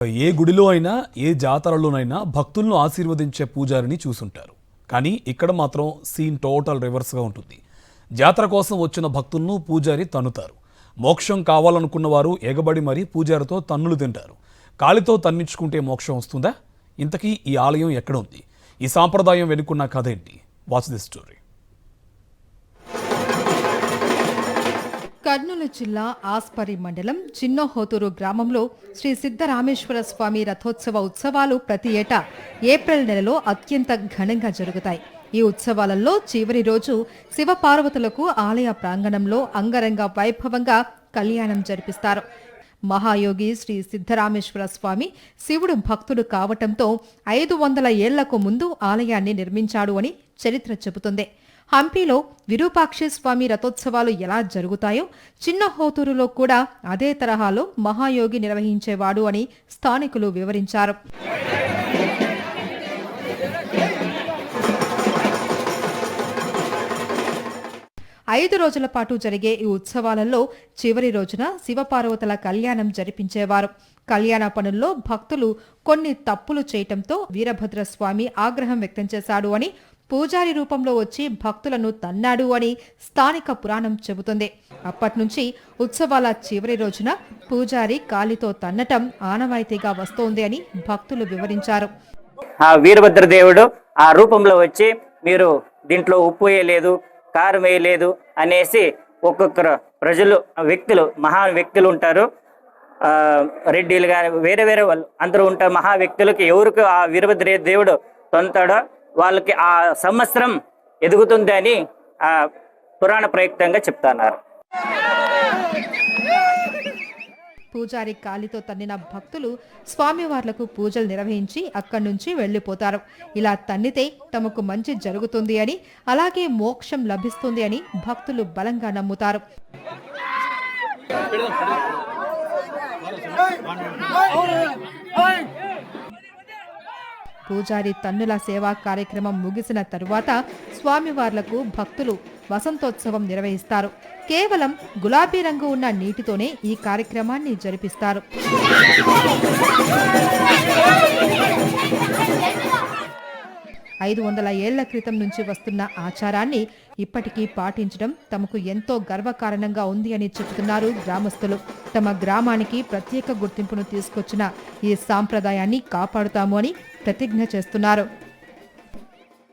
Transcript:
ఏ గుడిలో అయినా ఏ జాతరలోనైనా భక్తులను ఆశీర్వదించే పూజారిని చూసుంటారు. కానీ ఇక్కడ మాత్రం సీన్ టోటల్ రివర్స్గా ఉంటుంది. జాతర కోసం వచ్చిన భక్తులను పూజారి తన్నుతారు. మోక్షం కావాలనుకున్న వారు ఎగబడి మరీ పూజారితో తన్నులు తింటారు. కాలితో తన్నించుకుంటే మోక్షం వస్తుందా? ఇంతకీ ఈ ఆలయం ఎక్కడ ఉంది? ఈ సాంప్రదాయం వెనుకున్న కథ ఏంటి? Watch this story. కర్నూలు జిల్లా ఆస్పరి మండలం చిన్నహోతూరు గ్రామంలో శ్రీ సిద్ధరామేశ్వర స్వామి రథోత్సవ ఉత్సవాలు ప్రతి ఏటా ఏప్రిల్ నెలలో అత్యంత ఘనంగా జరుగుతాయి. ఈ ఉత్సవాలలో చివరి రోజు శివపార్వతులకు ఆలయ ప్రాంగణంలో అంగరంగ వైభవంగా కళ్యాణం జరిపిస్తారు. మహాయోగి శ్రీ సిద్ధరామేశ్వర స్వామి శివుడు భక్తుడు కావటంతో 500 ఏళ్లకు ముందు ఆలయాన్ని నిర్మించాడు అని చరిత్ర చెబుతుంది. హంపీలో విరూపాక్షి స్వామి రథోత్సవాలు ఎలా జరుగుతాయో చిన్నహోతూరులో కూడా అదే తరహాలో మహాయోగి నిర్వహించేవాడు అని స్థానికులు వివరించారు. ఐదు రోజుల పాటు జరిగే ఈ ఉత్సవాలలో చివరి రోజున శివపార్వతుల కళ్యాణం జరిపించేవారు. కళ్యాణ పనుల్లో భక్తులు కొన్ని తప్పులు చేయటంతో వీరభద్రస్వామి ఆగ్రహం వ్యక్తం చేశాడు అని, పూజారి రూపంలో వచ్చి భక్తులను తన్నాడు అని స్థానిక పురాణం చెబుతుంది. అప్పట్నుంచి ఉత్సవాల చివరి రోజున పూజారి కాలితో తన్నటం ఆనవాయితీగా వస్తోంది అని భక్తులు వివరించారు. ఆ వీరభద్రదేవుడు ఆ రూపంలో వచ్చి మీరు దీంట్లో ఉప్పు వేయలేదు, కారం వేయలేదు అనేసి ఒక్కొక్కరు ప్రజలు వ్యక్తులు మహా వ్యక్తులు ఉంటారు, రెడ్డిలు కానీ వేరే వేరే వాళ్ళు అందరూ ఉంటారు. మహా వ్యక్తులకి ఎవరికి ఆ వీరభద్ర దేవుడు తొంతాడో వాళ్ళకి ఆ సంవత్సరం ఎదుగుతుంది అని ఆ పురాణ ప్రయుక్తంగా చెప్తున్నారు. పూజారి కాలితో తన్నిన భక్తులు స్వామివార్లకు పూజలు నిర్వహించి అక్కడి నుంచి వెళ్లిపోతారు. ఇలా తన్నితే తమకు మంచి జరుగుతుంది అని, అలాగే మోక్షం లభిస్తుంది అని భక్తులు బలంగా నమ్ముతారు. పూజారి తన్నుల సేవా కార్యక్రమం ముగిసిన తరువాత స్వామివార్లకు భక్తులు వసంతోత్సవం నిర్వహిస్తారు. కేవలం గులాబీ రంగు ఉన్న నీటితోనే ఈ కార్యక్రమాన్ని జరిపిస్తారు. ఐదు 500 ఏళ్ల క్రితం నుంచి వస్తున్న ఆచారాన్ని ఇప్పటికీ పాటించడం తమకు ఎంతో గర్వకారణంగా ఉంది అని చెబుతున్నారు గ్రామస్తులు. తమ గ్రామానికి ప్రత్యేక గుర్తింపును తీసుకొచ్చిన ఈ సాంప్రదాయాన్ని కాపాడుతాము అని ప్రతిజ్ఞ చేస్తున్నారు.